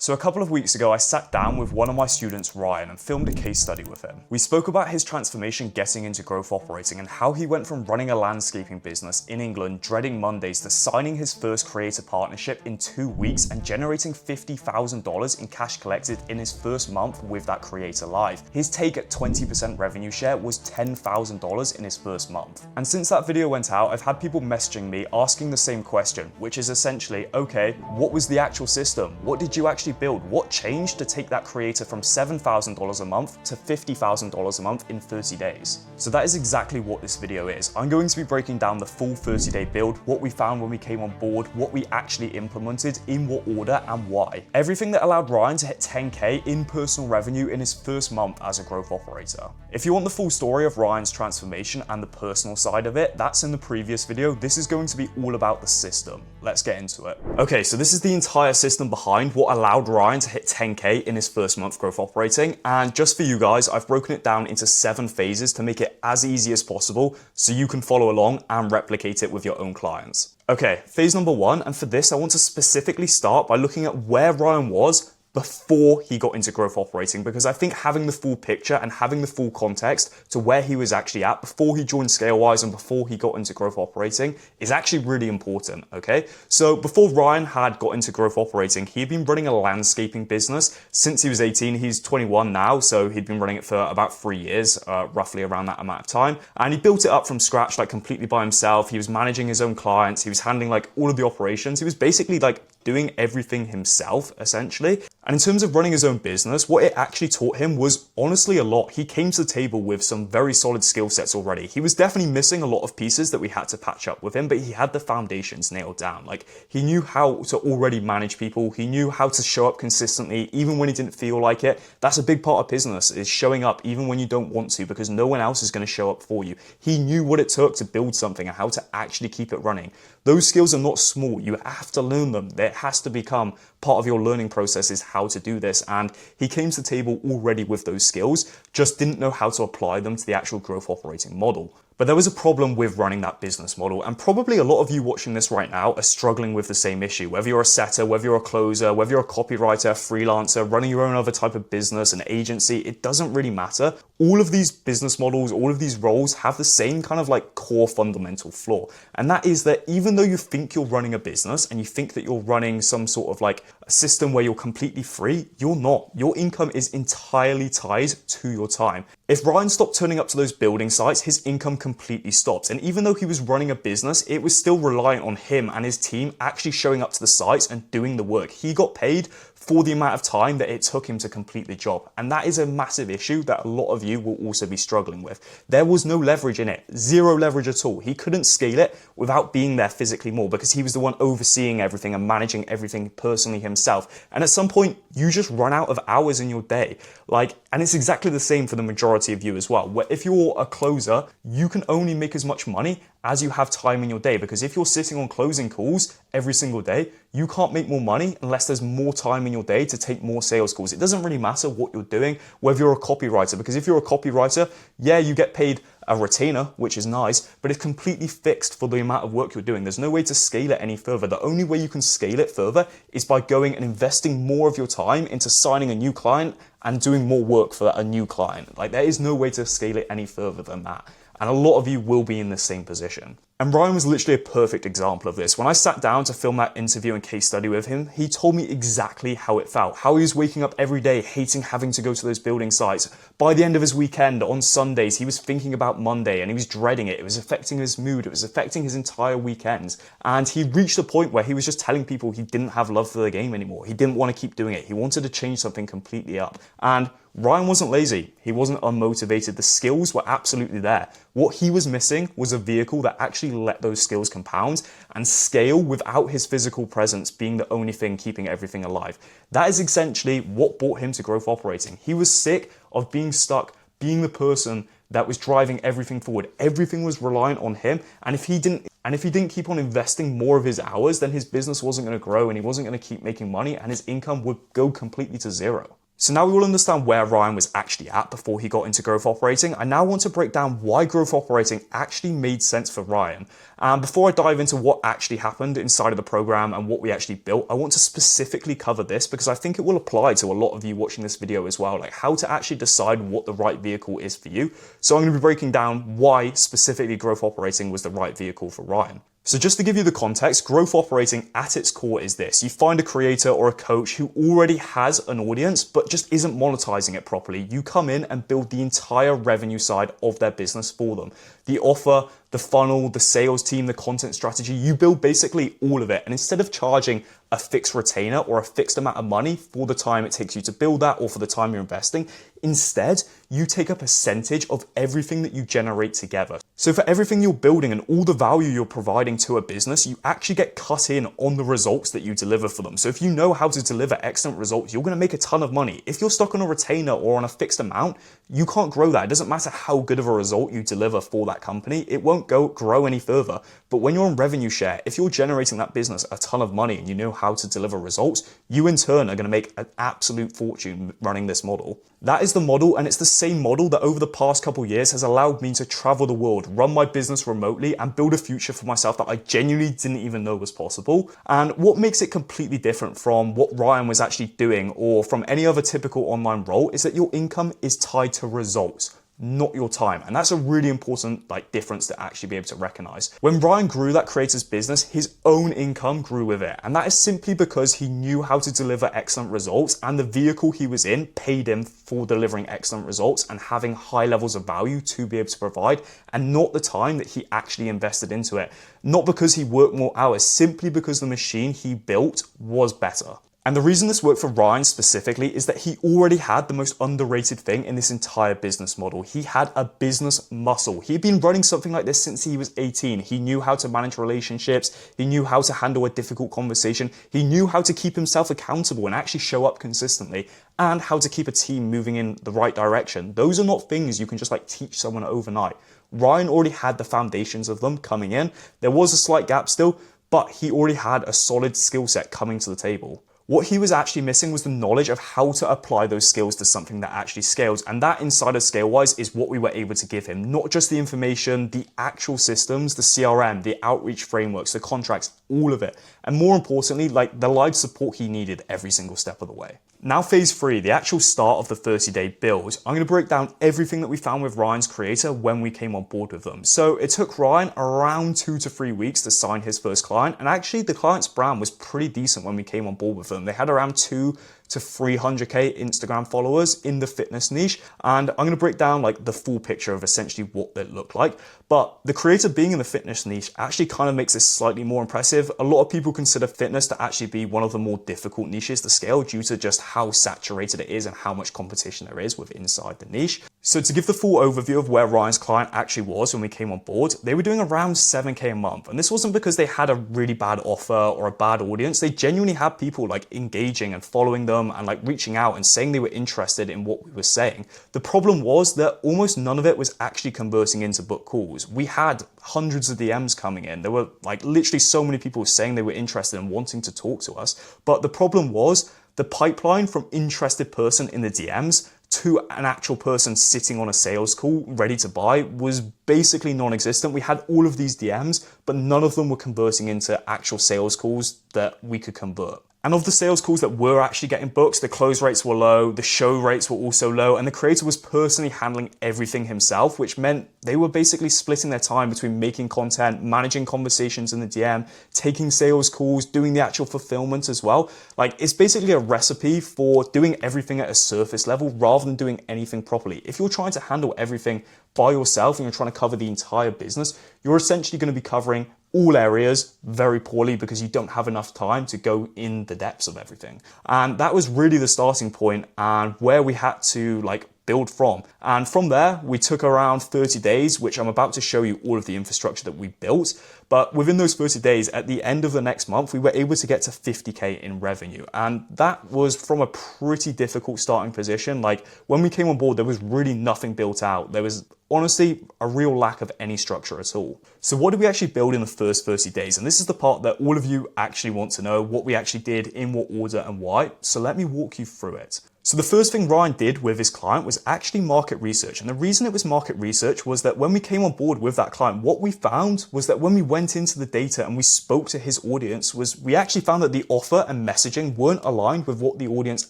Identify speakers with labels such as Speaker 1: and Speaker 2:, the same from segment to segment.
Speaker 1: So a couple of weeks ago, I sat down with one of my students, Ryan, and filmed a case study with him. We spoke about his transformation getting into growth operating and how he went from running a landscaping business in England, dreading Mondays, to signing his first creator partnership in 2 weeks and generating $50,000 in cash collected in his first month with that creator live. His take at 20% revenue share was $10,000 in his first month. And since that video went out, I've had people messaging me asking the same question, which is essentially, okay, what was the actual system? What did you actually build? What changed to take that creator from $7,000 a month to $50,000 a month in 30 days? So that is exactly what this video is. I'm going to be breaking down the full 30-day build, what we found when we came on board, what we actually implemented, in what order and why. Everything that allowed Ryan to hit 10K in personal revenue in his first month as a growth operator. If you want the full story of Ryan's transformation and the personal side of it, that's in the previous video. This is going to be all about the system. Let's get into it. Okay, so this is the entire system behind what allowed Ryan to hit 10K in his first month growth operating. And just for you guys, I've broken it down into 7 phases to make it as easy as possible so you can follow along and replicate it with your own clients. Okay, phase number 1, and for this I want to specifically start by looking at where Ryan was before he got into growth operating, because I think having the full picture and having the full context to where he was actually at before he joined ScaleWise and before he got into growth operating is actually really important, okay? So before Ryan had got into growth operating, he'd been running a landscaping business since he was 18. He's 21 now, so he'd been running it for about 3 years, roughly around that amount of time. And he built it up from scratch, like completely by himself. He was managing his own clients. He was handling like all of the operations. He was basically like doing everything himself, essentially. And in terms of running his own business, what it actually taught him was honestly a lot. He came to the table with some very solid skill sets already. He was definitely missing a lot of pieces that we had to patch up with him, but he had the foundations nailed down. Like, he knew how to already manage people. He knew how to show up consistently, even when he didn't feel like it. That's a big part of business, is showing up even when you don't want to, because no one else is going to show up for you. He knew what it took to build something and how to actually keep it running. Those skills are not small. You have to learn them. It has to become part of your learning process, is how to do this. And he came to the table already with those skills, just didn't know how to apply them to the actual growth operating model. But there was a problem with running that business model, and probably a lot of you watching this right now are struggling with the same issue. Whether you're a setter, whether you're a closer, whether you're a copywriter, freelancer, running your own other type of business, an agency, it doesn't really matter. All of these business models, all of these roles have the same kind of like core fundamental flaw. And that is that even though you think you're running a business and you think that you're running some sort of like a system where you're completely free, you're not. Your income is entirely tied to your time. If Ryan stopped turning up to those building sites, his income completely stopped. And even though he was running a business, it was still reliant on him and his team actually showing up to the sites and doing the work. He got paid for the amount of time that it took him to complete the job. And that is a massive issue that a lot of you will also be struggling with. There was no leverage in it, zero leverage at all. He couldn't scale it without being there physically more, because he was the one overseeing everything and managing everything personally himself. And at some point, you just run out of hours in your day. And it's exactly the same for the majority of you as well, where if you're a closer, you can only make as much money as you have time in your day, because if you're sitting on closing calls every single day, you can't make more money unless there's more time in your day to take more sales calls. It doesn't really matter what you're doing, whether you're a copywriter, because if you're a copywriter, yeah, you get paid a retainer, which is nice, but it's completely fixed for the amount of work you're doing. There's no way to scale it any further. The only way you can scale it further is by going and investing more of your time into signing a new client and doing more work for a new client. Like, there is no way to scale it any further than that. And a lot of you will be in the same position. And Ryan was literally a perfect example of this. When I sat down to film that interview and case study with him, he told me exactly how it felt, how he was waking up every day hating having to go to those building sites. By the end of his weekend, on Sundays, he was thinking about Monday and he was dreading it. It was affecting his mood. It was affecting his entire weekends. And he reached a point where he was just telling people he didn't have love for the game anymore. He didn't want to keep doing it. He wanted to change something completely up. And Ryan wasn't lazy. He wasn't unmotivated. The skills were absolutely there. What he was missing was a vehicle that actually let those skills compound and scale without his physical presence being the only thing keeping everything alive. That is essentially what brought him to growth operating. He was sick of being stuck, being the person that was driving everything forward. Everything was reliant on him. And if he didn't keep on investing more of his hours, then his business wasn't going to grow and he wasn't going to keep making money and his income would go completely to zero. So now we all understand where Ryan was actually at before he got into growth operating. I now want to break down why growth operating actually made sense for Ryan. And before I dive into what actually happened inside of the program and what we actually built, I want to specifically cover this because I think it will apply to a lot of you watching this video as well, like how to actually decide what the right vehicle is for you. So I'm going to be breaking down why specifically growth operating was the right vehicle for Ryan. So just to give you the context, growth operating at its core is this. You find a creator or a coach who already has an audience, but just isn't monetizing it properly. You come in and build the entire revenue side of their business for them. The offer, the funnel, the sales team, the content strategy, you build basically all of it. And instead of charging a fixed retainer or a fixed amount of money for the time it takes you to build that or for the time you're investing, instead, you take a percentage of everything that you generate together. So for everything you're building and all the value you're providing to a business, you actually get cut in on the results that you deliver for them. So if you know how to deliver excellent results, you're going to make a ton of money. If you're stuck on a retainer or on a fixed amount, you can't grow that. It doesn't matter how good of a result you deliver for that company, it won't grow any further. But when you're on revenue share, if you're generating that business a ton of money and you know how to deliver results, you in turn are going to make an absolute fortune running this model. That is the model, and it's the same model that over the past couple of years has allowed me to travel the world, run my business remotely, and build a future for myself that I genuinely didn't even know was possible. And what makes it completely different from what Ryan was actually doing or from any other typical online role is that your income is tied to results, not your time. And that's a really important difference to actually be able to recognize. When Ryan grew that creator's business, his own income grew with it. And that is simply because he knew how to deliver excellent results, and the vehicle he was in paid him for delivering excellent results and having high levels of value to be able to provide, and not the time that he actually invested into it. Not because he worked more hours, simply because the machine he built was better. And the reason this worked for Ryan specifically is that he already had the most underrated thing in this entire business model. He had a business muscle. He'd been running something like this since he was 18. He knew how to manage relationships. He knew how to handle a difficult conversation. He knew how to keep himself accountable and actually show up consistently, and how to keep a team moving in the right direction. Those are not things you can just teach someone overnight. Ryan already had the foundations of them coming in. There was a slight gap still, but he already had a solid skill set coming to the table. What he was actually missing was the knowledge of how to apply those skills to something that actually scales. And that inside of ScaleWise is what we were able to give him. Not just the information, the actual systems, the CRM, the outreach frameworks, the contracts, all of it. And more importantly, the live support he needed every single step of the way. Now phase 3, the actual start of the 30-day build. I'm going to break down everything that we found with Ryan's creator when we came on board with them. So it took Ryan around 2 to 3 weeks to sign his first client, and actually the client's brand was pretty decent when we came on board with them. They had around 2 to 300k Instagram followers in the fitness niche, and I'm going to break down the full picture of essentially what that looked like. But the creator being in the fitness niche actually kind of makes this slightly more impressive. A lot of people consider fitness to actually be one of the more difficult niches to scale due to just how saturated it is and how much competition there is with inside the niche. So to give the full overview of where Ryan's client actually was when we came on board, they were doing around 7k a month. And this wasn't because they had a really bad offer or a bad audience. They genuinely had people engaging and following them and reaching out and saying they were interested in what we were saying. The problem was that almost none of it was actually converting into book calls. We had hundreds of DMs coming in. There were literally so many people saying they were interested and wanting to talk to us. But the problem was the pipeline from interested person in the DMs to an actual person sitting on a sales call ready to buy was basically non-existent. We had all of these DMs, but none of them were converting into actual sales calls that we could convert. And of the sales calls that were actually getting booked, the close rates were low, the show rates were also low, and the creator was personally handling everything himself, which meant they were basically splitting their time between making content, managing conversations in the DM, taking sales calls, doing the actual fulfillment as well. It's basically a recipe for doing everything at a surface level rather than doing anything properly. If you're trying to handle everything by yourself and you're trying to cover the entire business, you're essentially going to be covering all areas very poorly because you don't have enough time to go in the depths of everything. And that was really the starting point and where we had to build from. And from there, we took around 30 days, which I'm about to show you all of the infrastructure that we built. But within those 30 days, at the end of the next month, we were able to get to 50k in revenue. And that was from a pretty difficult starting position. When we came on board, there was really nothing built out. There was Honestly, a real lack of any structure at all. So what did we actually build in the first 30 days? And this is the part that all of you actually want to know, what we actually did, in what order and why. So let me walk you through it. So the first thing Ryan did with his client was actually market research. And the reason it was market research was that when we came on board with that client, what we found was that when we went into the data and we spoke to his audience, was we actually found that the offer and messaging weren't aligned with what the audience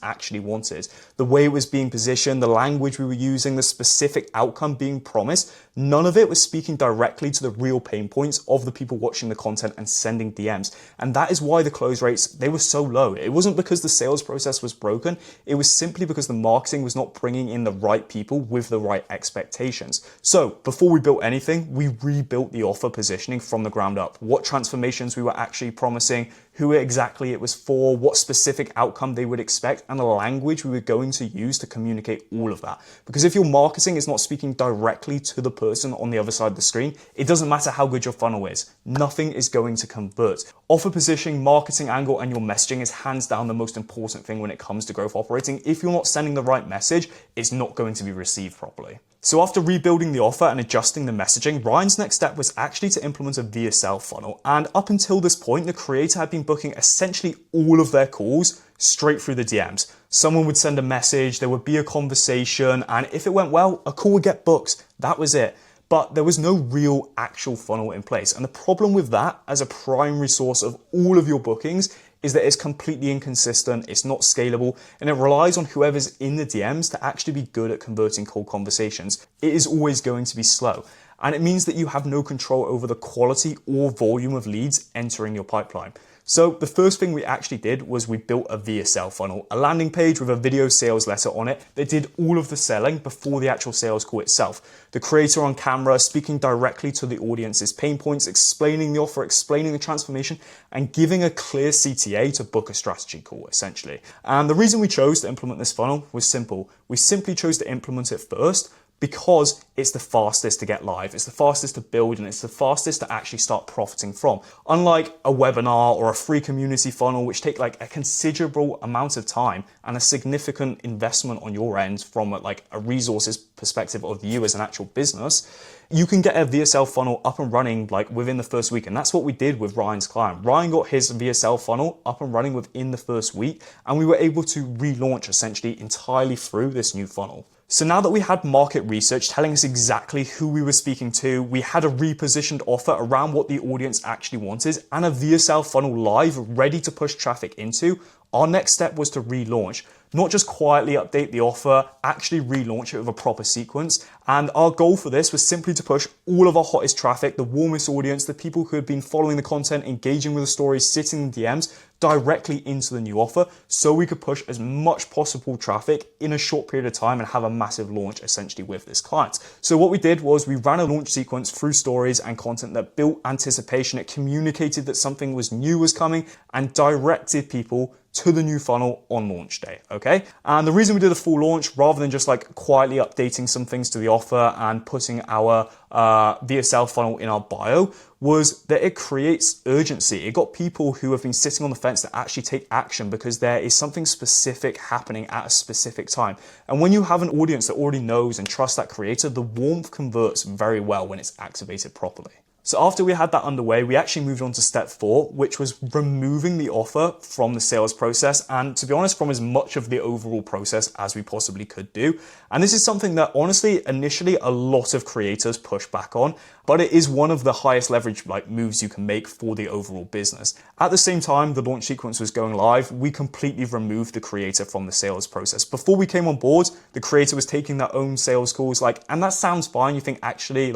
Speaker 1: actually wanted. The way it was being positioned, the language we were using, the specific outcome being promised, none of it was speaking directly to the real pain points of the people watching the content and sending DMs. And that is why the close rates, they were so low. It wasn't because the sales process was broken. It was simply because the marketing was not bringing in the right people with the right expectations. So before we built anything, we rebuilt the offer positioning from the ground up. What transformations we were actually promising, who exactly it was for, what specific outcome they would expect, and the language we were going to use to communicate all of that. Because if your marketing is not speaking directly to the person on the other side of the screen, it doesn't matter how good your funnel is. Nothing is going to convert. Offer positioning, marketing angle, and your messaging is hands down the most important thing when it comes to growth operating. If you're not sending the right message, it's not going to be received properly. So after rebuilding the offer and adjusting the messaging, Ryan's next step was actually to implement a VSL funnel. And up until this point, the creator had been booking essentially all of their calls straight through the DMs. Someone would send a message, there would be a conversation, and if it went well, a call would get booked. That was it. But there was no real actual funnel in place. And the problem with that as a primary source of all of your bookings is that it's completely inconsistent, it's not scalable, and it relies on whoever's in the DMs to actually be good at converting cold conversations. It is always going to be slow. And it means that you have no control over the quality or volume of leads entering your pipeline. So the first thing we actually did was we built a VSL funnel, a landing page with a video sales letter on it that did all of the selling before the actual sales call itself. The creator on camera speaking directly to the audience's pain points, explaining the offer, explaining the transformation, and giving a clear CTA to book a strategy call, essentially. And the reason we chose to implement this funnel was simple. We simply chose to implement it first because it's the fastest to get live, it's the fastest to build, and it's the fastest to actually start profiting from. Unlike a webinar or a free community funnel, which take like a considerable amount of time and a significant investment on your end from like a resources perspective of you as an actual business, you can get a VSL funnel up and running like within the first week. And that's what we did with Ryan's client. Ryan got his VSL funnel up and running within the first week, and we were able to relaunch essentially entirely through this new funnel. So now that we had market research telling us exactly who we were speaking to, we had a repositioned offer around what the audience actually wanted, and a VSL funnel live ready to push traffic into, our next step was to relaunch. Not just quietly update the offer, actually relaunch it with a proper sequence. And our goal for this was simply to push all of our hottest traffic, the warmest audience, the people who had been following the content, engaging with the stories, sitting in DMs, directly into the new offer, so we could push as much possible traffic in a short period of time and have a massive launch essentially with this client. So what we did was we ran a launch sequence through stories and content that built anticipation. It communicated that something was new was coming and directed people to the new funnel on launch day, okay? And the reason we did a full launch rather than just like quietly updating some things to the offer and putting our VSL funnel in our bio was that it creates urgency. It got people who have been sitting on the fence to actually take action because there is something specific happening at a specific time. And when you have an audience that already knows and trusts that creator, the warmth converts very well when it's activated properly. So after we had that underway, we actually moved on to step 4, which was removing the offer from the sales process, and to be honest, from as much of the overall process as we possibly could do. And this is something that honestly, initially a lot of creators push back on, but it is one of the highest leverage moves you can make for the overall business. At the same time, the launch sequence was going live, we completely removed the creator from the sales process. Before we came on board, the creator was taking their own sales calls, and that sounds fine. You think actually,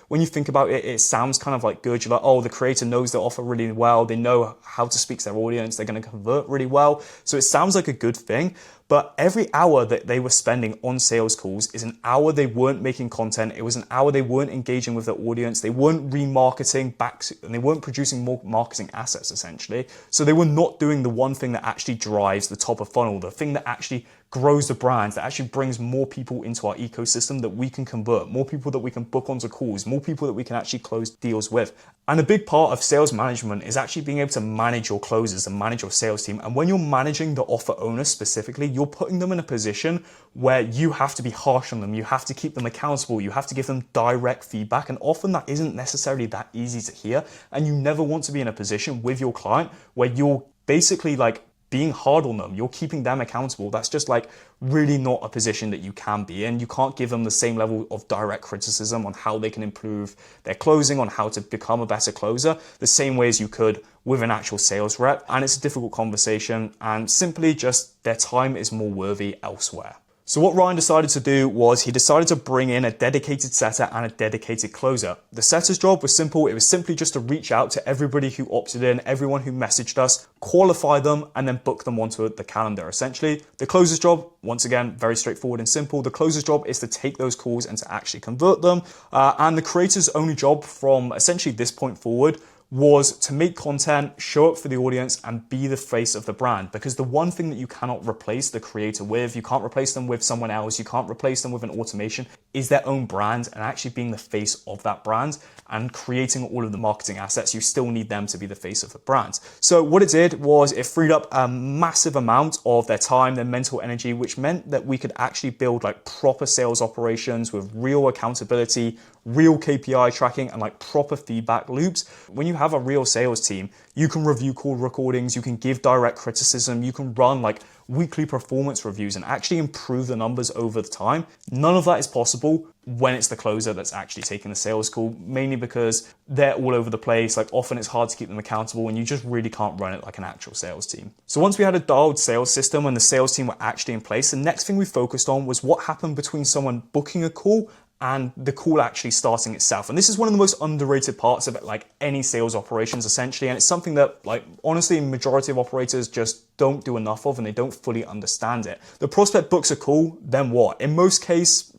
Speaker 1: when you think about it, it sounds kind of good. You're like, oh, the creator knows their offer really well. They know how to speak to their audience. They're going to convert really well. So it sounds like a good thing. But every hour that they were spending on sales calls is an hour they weren't making content. It was an hour they weren't engaging with their audience. They weren't remarketing back, and they weren't producing more marketing assets, essentially. So they were not doing the one thing that actually drives the top of funnel, the thing that actually grows the brand, that actually brings more people into our ecosystem that we can convert, more people that we can book onto calls, more people that we can actually close deals with. And a big part of sales management is actually being able to manage your closers and manage your sales team. And when you're managing the offer owner specifically, you're putting them in a position where you have to be harsh on them. You have to keep them accountable. You have to give them direct feedback. And often that isn't necessarily that easy to hear. And you never want to be in a position with your client where you're basically like being hard on them, you're keeping them accountable. That's just like really not a position that you can be in. You can't give them the same level of direct criticism on how they can improve their closing, on how to become a better closer, the same way as you could with an actual sales rep. And it's a difficult conversation, and simply just their time is more worthy elsewhere. So what Ryan decided to do was he decided to bring in a dedicated setter and a dedicated closer. The setter's job was simple. It was simply just to reach out to everybody who opted in, everyone who messaged us, qualify them, and then book them onto the calendar, essentially. The closer's job, once again, very straightforward and simple. The closer's job is to take those calls and to actually convert them. And the creator's only job from essentially this point forward was to make content, show up for the audience, and be the face of the brand. Because the one thing that you cannot replace the creator with, you can't replace them with someone else, you can't replace them with an automation, is their own brand and actually being the face of that brand and creating all of the marketing assets. You still need them to be the face of the brand. So what it did was it freed up a massive amount of their time, their mental energy, which meant that we could actually build like proper sales operations with real accountability, real KPI tracking, and like proper feedback loops. When you have a real sales team, you can review call recordings, you can give direct criticism, you can run like weekly performance reviews and actually improve the numbers over the time. None of that is possible when it's the closer that's actually taking the sales call, mainly because they're all over the place. Like often it's hard to keep them accountable and you just really can't run it like an actual sales team. So once we had a dialed sales system and the sales team were actually in place, the next thing we focused on was what happened between someone booking a call and the call actually starting itself. And this is one of the most underrated parts of it, like any sales operations essentially. And it's something that like honestly, majority of operators just don't do enough of and they don't fully understand it. The prospect books a call, then what? In most cases,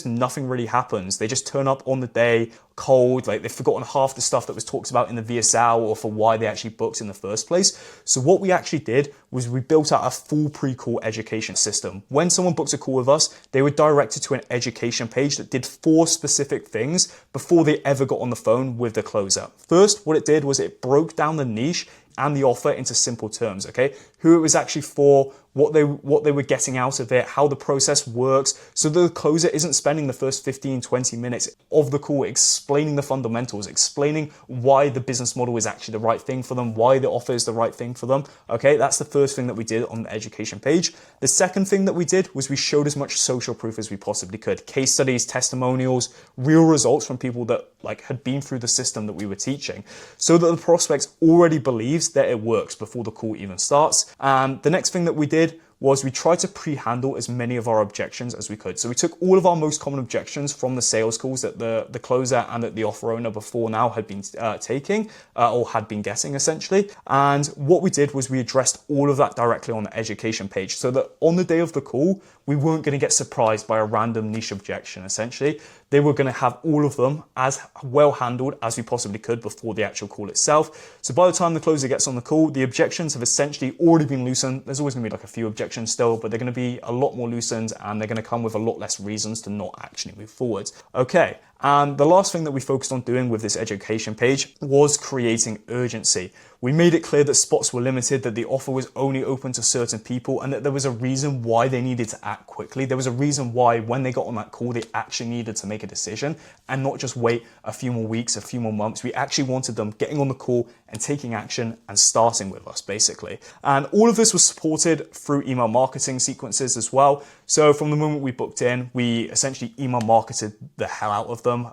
Speaker 1: nothing really happens. They just turn up on the day cold, like they've forgotten half the stuff that was talked about in the VSL or for why they actually booked in the first place. So what we actually did was we built out a full pre-call education system. When someone books a call with us, they were directed to an education page that did 4 specific things before they ever got on the phone with the closer. First, what it did was it broke down the niche and the offer into simple terms, okay? Who it was actually for, what they were getting out of it, how the process works, so the closer isn't spending the first 15, 20 minutes of the call explaining the fundamentals, explaining why the business model is actually the right thing for them, why the offer is the right thing for them, okay? That's the first thing that we did on the education page. The second thing that we did was we showed as much social proof as we possibly could. Case studies, testimonials, real results from people that like had been through the system that we were teaching, so that the prospect already believes that it works before the call even starts. And the next thing that we did was we tried to pre-handle as many of our objections as we could. So we took all of our most common objections from the sales calls that the closer and that the offer owner before now had been taking or had been getting essentially. And what we did was we addressed all of that directly on the education page so that on the day of the call, we weren't going to get surprised by a random niche objection essentially. They were going to have all of them as well handled as we possibly could before the actual call itself. So by the time the closer gets on the call, the objections have essentially already been loosened. There's always going to be like a few objections still, but they're going to be a lot more loosened and they're going to come with a lot less reasons to not actually move forward. Okay, and the last thing that we focused on doing with this education page was creating urgency. We made it clear that spots were limited, that the offer was only open to certain people, and that there was a reason why they needed to act quickly. There was a reason why when they got on that call, they actually needed to make a decision and not just wait a few more weeks, a few more months. We actually wanted them getting on the call and taking action and starting with us basically. And all of this was supported through email marketing sequences as well. So from the moment we booked in, we essentially email marketed the hell out of them.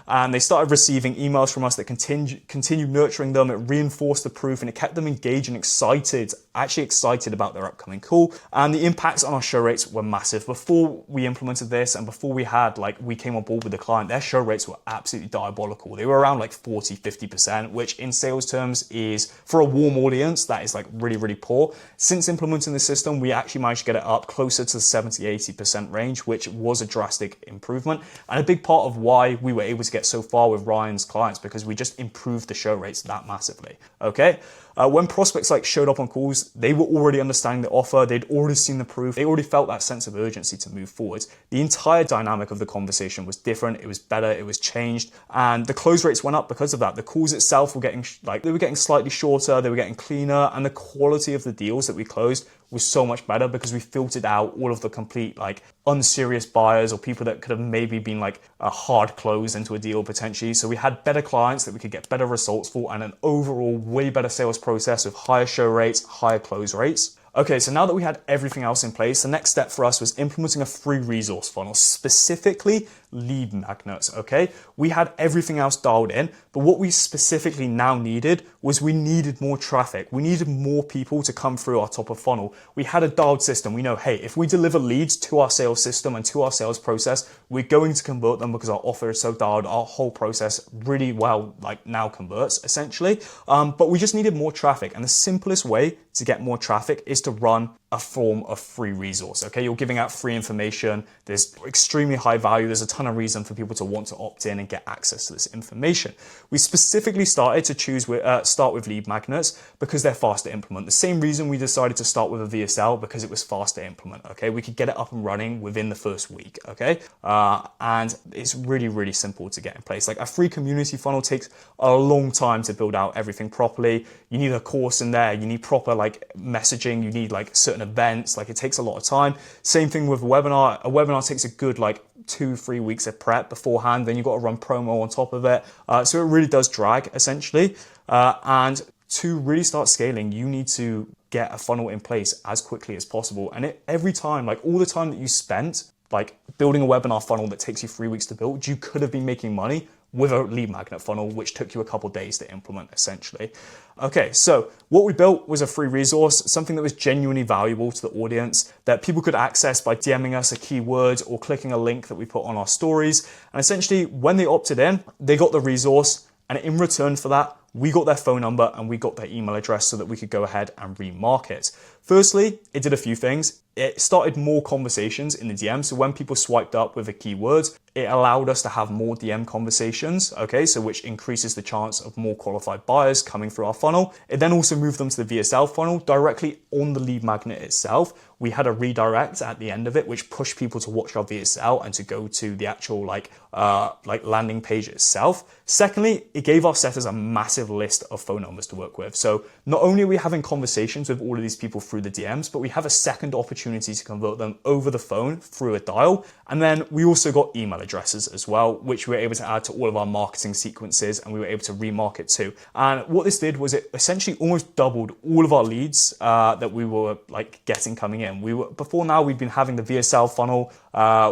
Speaker 1: And they started receiving emails from us that continued nurturing them. It reinforced the proof and it kept them engaged and excited about their upcoming call. And the impacts on our show rates were massive. Before we implemented this and before we came on board with the client, their show rates were absolutely diabolical. They were around like 40, 50%, which in sales terms is, for a warm audience, that is like really, really poor. Since implementing the system, we actually managed to get it up closer to the 70, 80% range, which was a drastic improvement. And a big part of why we were able to get so far with Ryan's clients, because we just improved the show rates that massively. Okay. When prospects like showed up on calls, they were already understanding the offer, they'd already seen the proof, they already felt that sense of urgency to move forward. The entire dynamic of the conversation was different, it was better, it was changed, and the close rates went up because of that. The calls itself were getting slightly shorter, they were getting cleaner, and the quality of the deals that we closed was so much better because we filtered out all of the complete like unserious buyers or people that could have maybe been like a hard close into a deal potentially. So we had better clients that we could get better results for, and an overall way better sales process with higher show rates, higher close rates. Okay, so now that we had everything else in place, the next step for us was implementing a free resource funnel, specifically lead magnets, okay? We had everything else dialed in, but what we specifically now needed was we needed more traffic. We needed more people to come through our top of funnel. We had a dialed system. We know, hey, if we deliver leads to our sales system and to our sales process, we're going to convert them because our offer is so dialed. Our whole process really well, like now converts essentially. But we just needed more traffic. And the simplest way to get more traffic is to run a form of free resource, okay? You're giving out free information. There's extremely high value. There's a ton of reason for people to want to opt in and get access to this information. We specifically started to start with lead magnets because they're fast to implement. The same reason we decided to start with a VSL, because it was fast to implement, okay? We could get it up and running within the first week, okay? And it's really, really simple to get in place. Like a free community funnel takes a long time to build out everything properly. You need a course in there. You need proper like messaging. You need like certain events. Like it takes a lot of time. Same thing with a webinar. A webinar takes a good like 2-3 weeks of prep beforehand. Then you've got to run promo on top of it. So it really does drag essentially. And to really start scaling, you need to get a funnel in place as quickly as possible. And every time, like all the time that you spent like building a webinar funnel that takes you 3 weeks to build, you could have been making money with a lead magnet funnel, which took you a couple days to implement essentially. Okay, so what we built was a free resource, something that was genuinely valuable to the audience that people could access by DMing us a keyword or clicking a link that we put on our stories. And essentially when they opted in, they got the resource, and in return for that, we got their phone number and we got their email address so that we could go ahead and remarket. Firstly, it did a few things. It started more conversations in the DM. So when people swiped up with a keyword, it allowed us to have more DM conversations, okay? So which increases the chance of more qualified buyers coming through our funnel. It then also moved them to the VSL funnel directly on the lead magnet itself. We had a redirect at the end of it, which pushed people to watch our VSL and to go to the actual like landing page itself. Secondly, it gave our setters a massive list of phone numbers to work with. So not only are we having conversations with all of these people through the DMs, but we have a second opportunity to convert them over the phone through a dial. And then we also got email addresses as well, which we were able to add to all of our marketing sequences, and we were able to remarket to. And what this did was it essentially almost doubled all of our leads that we were like getting coming in. Before now, we'd been having the VSL funnel,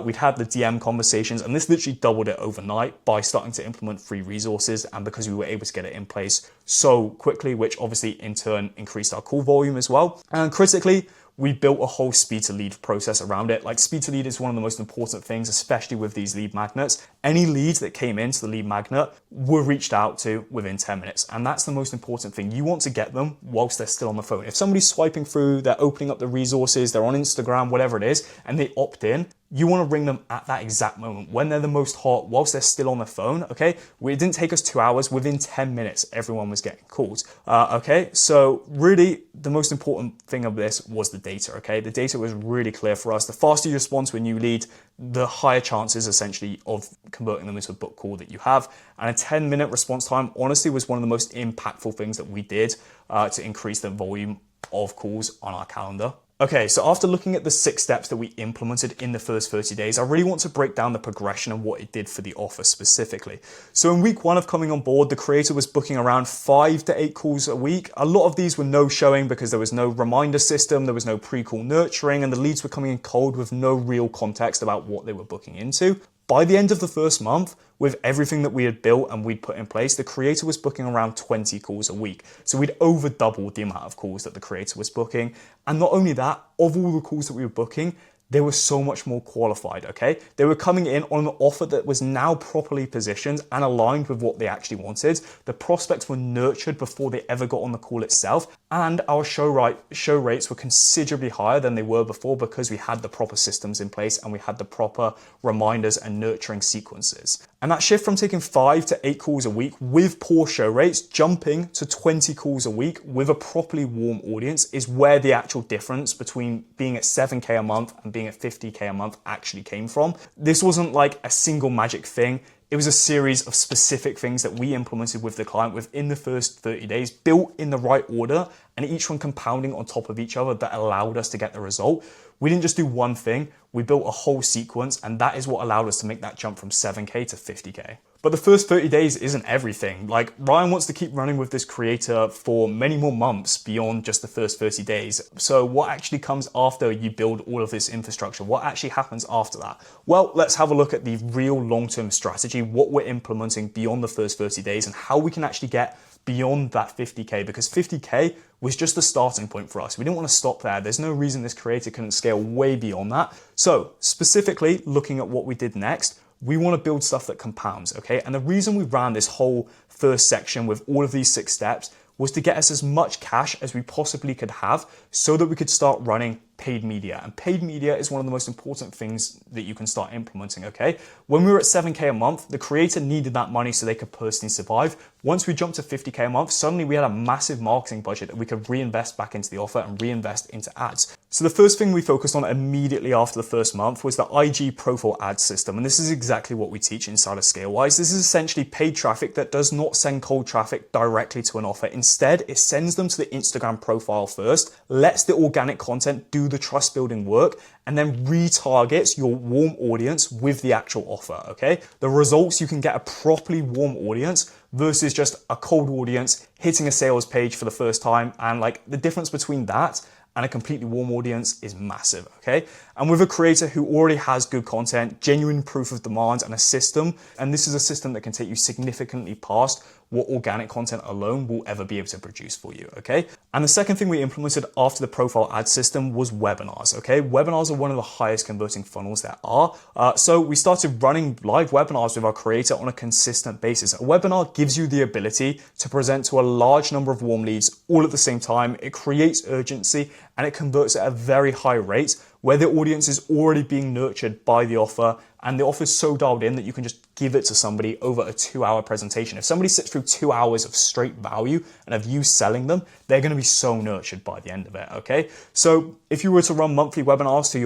Speaker 1: we'd had the DM conversations, and this literally doubled it overnight by starting to implement free resources, and because we were able to get it in place so quickly, which obviously in turn increased our call volume as well. And critically, we built a whole speed to lead process around it. Like speed to lead is one of the most important things, especially with these lead magnets. Any leads that came into the lead magnet were reached out to within 10 minutes. And that's the most important thing. You want to get them whilst they're still on the phone. If somebody's swiping through, they're opening up the resources, they're on Instagram, whatever it is, and they opt in, you want to ring them at that exact moment when they're the most hot, whilst they're still on the phone, okay? It didn't take us 2 hours. Within 10 minutes, everyone was getting called, okay? So really, the most important thing of this was the data, okay? The data was really clear for us. The faster you respond to a new lead, the higher chances essentially of converting them into a book call that you have. And a 10-minute response time, honestly, was one of the most impactful things that we did to increase the volume of calls on our calendar. Okay, so after looking at the 6 steps that we implemented in the first 30 days, I really want to break down the progression and what it did for the offer specifically. So in week 1 of coming on board, the creator was booking around 5 to 8 calls a week. A lot of these were no showing because there was no reminder system, there was no pre-call nurturing, and the leads were coming in cold with no real context about what they were booking into. By the end of the first month, with everything that we had built and we'd put in place, the creator was booking around 20 calls a week. So we'd over doubled the amount of calls that the creator was booking. And not only that, of all the calls that we were booking, they were so much more qualified, okay? They were coming in on an offer that was now properly positioned and aligned with what they actually wanted. The prospects were nurtured before they ever got on the call itself, and our show rates were considerably higher than they were before because we had the proper systems in place and we had the proper reminders and nurturing sequences. And that shift from taking 5 to 8 calls a week with poor show rates, jumping to 20 calls a week with a properly warm audience is where the actual difference between being at 7K a month and being at 50K a month actually came from. This wasn't like a single magic thing. It was a series of specific things that we implemented with the client within the first 30 days, built in the right order, and each one compounding on top of each other that allowed us to get the result. We didn't just do one thing, we built a whole sequence, and that is what allowed us to make that jump from 7K to 50K. But the first 30 days isn't everything. Like, Ryan wants to keep running with this creator for many more months beyond just the first 30 days. So what actually comes after you build all of this infrastructure? What actually happens after that? Well, let's have a look at the real long-term strategy, what we're implementing beyond the first 30 days and how we can actually get beyond that 50K, because 50K was just the starting point for us. We didn't want to stop there. There's no reason this creator couldn't scale way beyond that. So specifically looking at what we did next, we want to build stuff that compounds, okay? And the reason we ran this whole first section with all of these 6 steps was to get us as much cash as we possibly could have so that we could start running paid media. And paid media is one of the most important things that you can start implementing, okay? When we were at 7K a month, the creator needed that money so they could personally survive. Once we jumped to 50K a month, suddenly we had a massive marketing budget that we could reinvest back into the offer and reinvest into ads. So the first thing we focused on immediately after the first month was the IG profile ad system. And this is exactly what we teach inside of ScaleWise. This is essentially paid traffic that does not send cold traffic directly to an offer. Instead, it sends them to the Instagram profile first, lets the organic content do the trust building work, and then retargets your warm audience with the actual offer, okay? The results, you can get a properly warm audience versus just a cold audience hitting a sales page for the first time, and like the difference between that and a completely warm audience is massive, okay? And with a creator who already has good content, genuine proof of demand, and a system, and this is a system that can take you significantly past what organic content alone will ever be able to produce for you, okay? And the second thing we implemented after the profile ad system was webinars, okay? Webinars are one of the highest converting funnels there are. So we started running live webinars with our creator on a consistent basis. A webinar gives you the ability to present to a large number of warm leads all at the same time. It creates urgency and it converts at a very high rate where the audience is already being nurtured by the offer, and the offer is so dialed in that you can just give it to somebody over a 2-hour presentation. If somebody sits through 2 hours of straight value and of you selling them, they're going to be so nurtured by the end of it, okay? So if you were to run monthly webinars to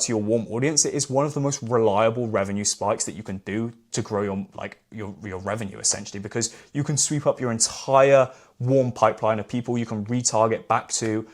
Speaker 1: your warm audience, it is one of the most reliable revenue spikes that you can do to grow your revenue essentially, because you can sweep up your entire warm pipeline of people. You can retarget back to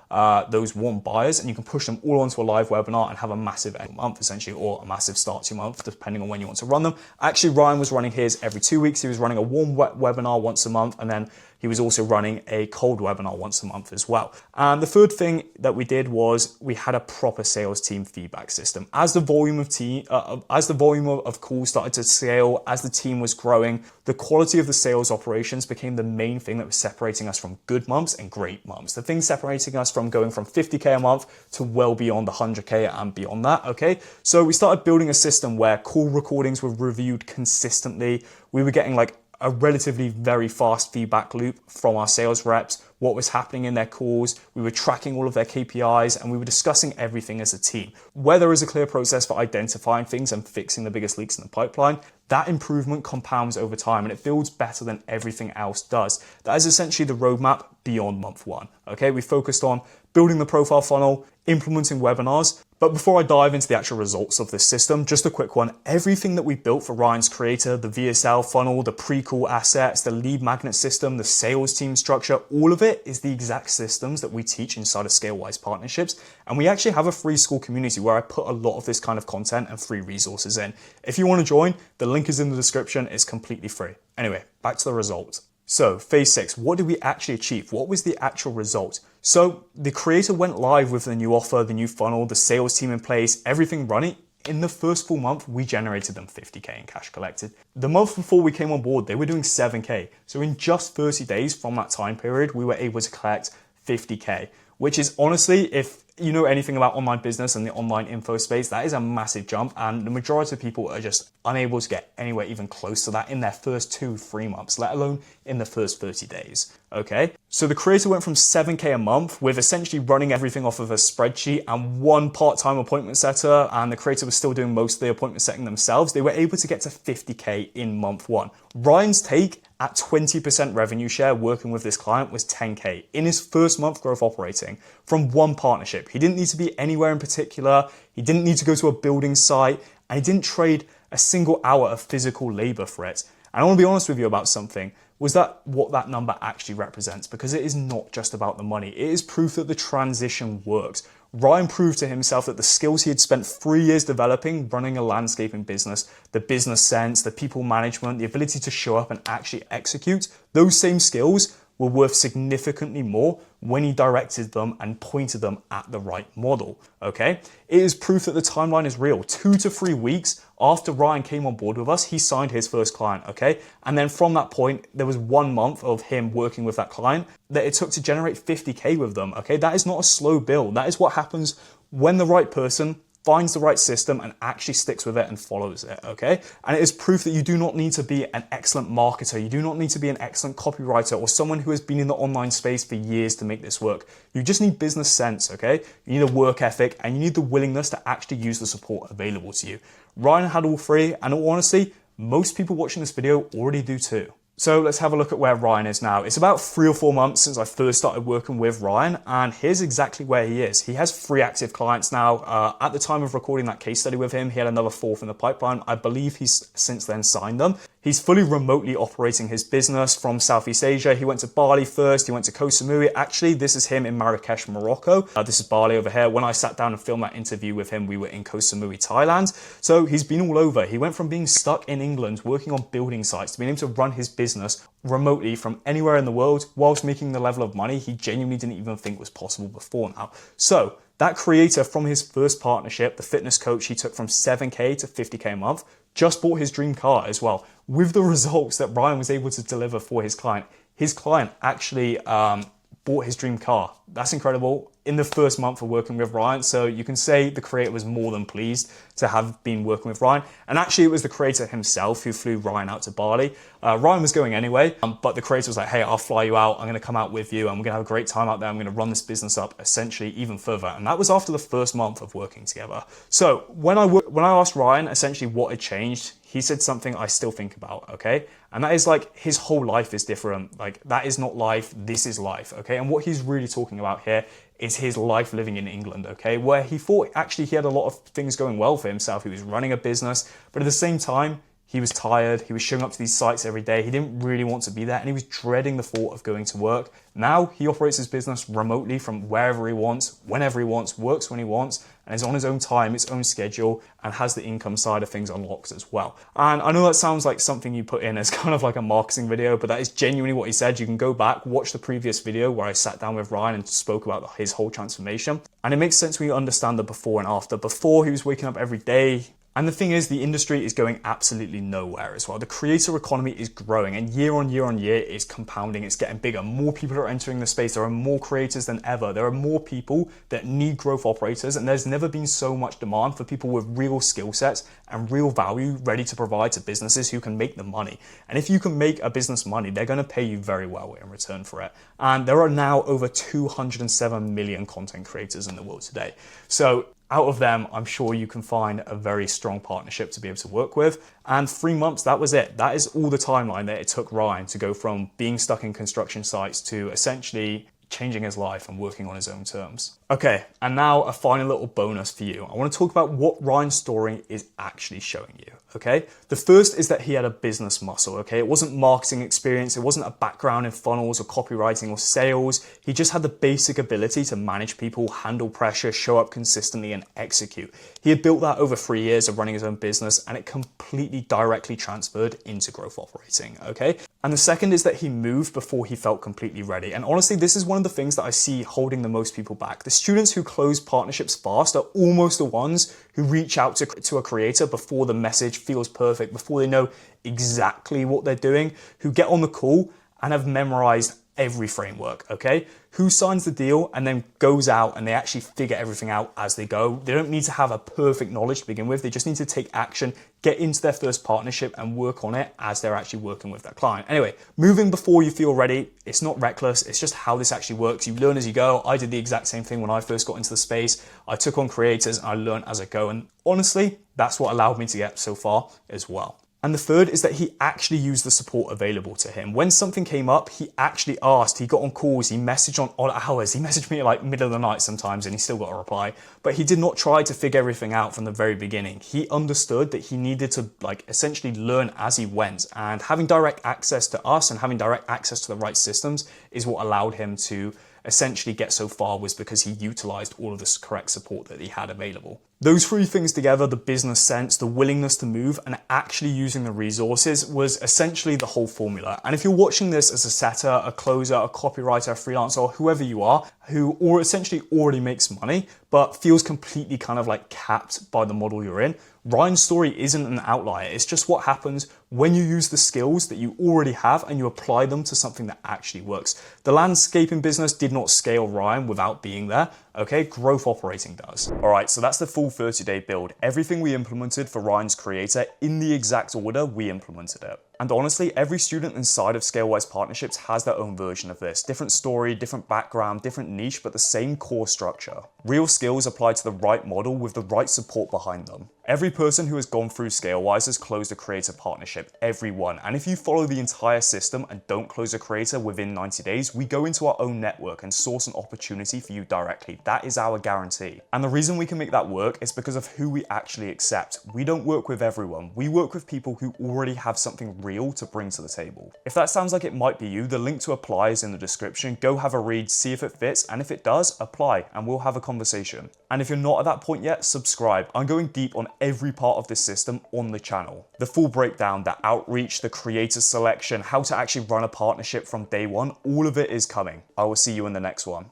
Speaker 1: those warm buyers, and you can push them all onto a live webinar and have a massive end month essentially, or a massive start to your month depending on when you want to run them. Actually, Ryan was running his every 2 weeks. He was running a warm webinar once a month, and then he was also running a cold webinar once a month as well. And the third thing that we did was we had a proper sales team feedback system. As the volume of calls started to scale, as the team was growing, the quality of the sales operations became the main thing that was separating us from good months and great months. The thing separating us from going from 50K a month to well beyond 100K and beyond that, okay? So we started building a system where call recordings were reviewed consistently. We were getting like a relatively very fast feedback loop from our sales reps, what was happening in their calls. We were tracking all of their KPIs, and we were discussing everything as a team. Where there is a clear process for identifying things and fixing the biggest leaks in the pipeline, that improvement compounds over time and it builds better than everything else does. That is essentially the roadmap beyond month 1. Okay, we focused on building the profile funnel, implementing webinars. But before I dive into the actual results of this system, just a quick one. Everything that we built for Ryan's creator, the VSL funnel, the pre-call assets, the lead magnet system, the sales team structure, all of it is the exact systems that we teach inside of ScaleWise partnerships. And we actually have a free school community where I put a lot of this kind of content and free resources in. If you want to join, the link is in the description. It's completely free. Anyway, back to the results. So phase 6, what did we actually achieve? What was the actual result? So the creator went live with the new offer, the new funnel, the sales team in place, everything running. In the first full month, we generated them 50K in cash collected. The month before we came on board, they were doing 7K. So in just 30 days from that time period, we were able to collect 50K, which is honestly, if you know anything about online business and the online info space, that is a massive jump, and the majority of people are just unable to get anywhere even close to that in their first 2-3 months, let alone in the first 30 days. Okay, so the creator went from 7K a month with essentially running everything off of a spreadsheet and one part-time appointment setter, and the creator was still doing most of the appointment setting themselves. They were able to get to 50K in month 1. Ryan's take at 20% revenue share working with this client was 10K in his first month growth operating from one partnership. He didn't need to be anywhere in particular. He didn't need to go to a building site, and he didn't trade a single hour of physical labor for it. And I want to be honest with you about something. Was that what that number actually represents? Because it is not just about the money. It is proof that the transition works. Ryan proved to himself that the skills he had spent 3 years developing, running a landscaping business, the business sense, the people management, the ability to show up and actually execute, those same skills were worth significantly more when he directed them and pointed them at the right model, okay? It is proof that the timeline is real. 2 to 3 weeks after Ryan came on board with us, he signed his first client, okay? And then from that point, there was 1 month of him working with that client that it took to generate 50K with them, okay? That is not a slow build. That is what happens when the right person finds the right system and actually sticks with it and follows it, okay? And it is proof that you do not need to be an excellent marketer. You do not need to be an excellent copywriter or someone who has been in the online space for years to make this work. You just need business sense, okay? You need a work ethic and you need the willingness to actually use the support available to you. Ryan had all 3, and in all honesty, most people watching this video already do too. So let's have a look at where Ryan is now. It's about 3 or 4 months since I first started working with Ryan, and here's exactly where he is. He has 3 active clients now. At the time of recording that case study with him, he had another 4 in the pipeline. I believe he's since then signed them. He's fully remotely operating his business from Southeast Asia. He went to Bali first, he went to Koh Samui. Actually, this is him in Marrakesh, Morocco. This is Bali over here. When I sat down and filmed that interview with him, we were in Koh Samui, Thailand. So he's been all over. He went from being stuck in England, working on building sites, to being able to run his business remotely from anywhere in the world whilst making the level of money he genuinely didn't even think was possible before now. So that creator from his first partnership, the fitness coach he took from 7K to 50K a month, just bought his dream car as well. With the results that Ryan was able to deliver for his client actually bought his dream car. That's incredible in the first month of working with Ryan. So you can say the creator was more than pleased to have been working with Ryan. And actually it was the creator himself who flew Ryan out to Bali. Ryan was going anyway, but the creator was like, hey, I'll fly you out. I'm gonna come out with you. I'm gonna have a great time out there. I'm gonna run this business up essentially even further. And that was after the first month of working together. So when I asked Ryan essentially what had changed, he said something I still think about, okay? And that is like, his whole life is different. Like, that is not life, this is life, okay? And what he's really talking about here is his life living in England, okay? Where he thought actually he had a lot of things going well for himself. He was running a business, but at the same time, he was tired. He was showing up to these sites every day. He didn't really want to be there, and he was dreading the thought of going to work. Now he operates his business remotely from wherever he wants, whenever he wants, works when he wants, and is on his own time, his own schedule, and has the income side of things unlocked as well. And I know that sounds like something you put in as kind of like a marketing video, but that is genuinely what he said. You can go back, watch the previous video where I sat down with Ryan and spoke about his whole transformation. And it makes sense when you understand the before and after. Before, he was waking up every day. And the thing is, the industry is going absolutely nowhere as well. The creator economy is growing, and year on year it's compounding, it's getting bigger. More people are entering the space. There are more creators than ever. There are more people that need growth operators, and there's never been so much demand for people with real skill sets and real value ready to provide to businesses who can make the money. And if you can make a business money, they're going to pay you very well in return for it. And there are now over 207 million content creators in the world today. So out of them, I'm sure you can find a very strong partnership to be able to work with. And 3 months, that was it. That is all the timeline that it took Ryan to go from being stuck in construction sites to essentially changing his life and working on his own terms. Okay, and now a final little bonus for you. I want to talk about what Ryan's story is actually showing you, okay? The first is that he had a business muscle, okay? It wasn't marketing experience, it wasn't a background in funnels or copywriting or sales. He just had the basic ability to manage people, handle pressure, show up consistently, and execute. He had built that over 3 years of running his own business, and it completely directly transferred into growth operating, okay? And the second is that he moved before he felt completely ready. And honestly, this is one of the things that I see holding the most people back. The students who close partnerships fast are almost the ones who reach out to a creator before the message feels perfect, before they know exactly what they're doing, who get on the call and have memorized every framework, okay? Who signs the deal and then goes out and they actually figure everything out as they go. They don't need to have a perfect knowledge to begin with. They just need to take action, get into their first partnership and work on it as they're actually working with that client. Anyway, moving before you feel ready, it's not reckless. It's just how this actually works. You learn as you go. I did the exact same thing when I first got into the space. I took on creators and I learned as I go. And honestly, that's what allowed me to get so far as well. And the third is that he actually used the support available to him. When something came up, he actually asked, he got on calls, he messaged on odd hours, he messaged me like middle of the night sometimes and he still got a reply, but he did not try to figure everything out from the very beginning. He understood that he needed to essentially learn as he went, and having direct access to us and having direct access to the right systems is what allowed him to essentially get so far, was because he utilized all of this correct support that he had available. Those three things together, the business sense, the willingness to move, and actually using the resources, was essentially the whole formula. And if you're watching this as a setter, a closer, a copywriter, a freelancer, or whoever you are, who essentially already makes money, but feels completely kind of like capped by the model you're in, Ryan's story isn't an outlier. It's just what happens when you use the skills that you already have and you apply them to something that actually works. The landscaping business did not scale Ryan without being there. Okay, growth operating does. All right, so that's the full 30-day build. Everything we implemented for Ryan's creator in the exact order we implemented it. And honestly, every student inside of Scalewise Partnerships has their own version of this. Different story, different background, different niche, but the same core structure. Real skills applied to the right model with the right support behind them. Every person who has gone through Scalewise has closed a creator partnership, everyone. And if you follow the entire system and don't close a creator within 90 days, we go into our own network and source an opportunity for you directly. That is our guarantee. And the reason we can make that work is because of who we actually accept. We don't work with everyone. We work with people who already have something real to bring to the table. If that sounds like it might be you, the link to apply is in the description. Go have a read, see if it fits, and if it does, apply and we'll have a conversation. And if you're not at that point yet, subscribe. I'm going deep on every part of this system on the channel. The full breakdown, the outreach, the creator selection, how to actually run a partnership from day one, all of it is coming. I will see you in the next one.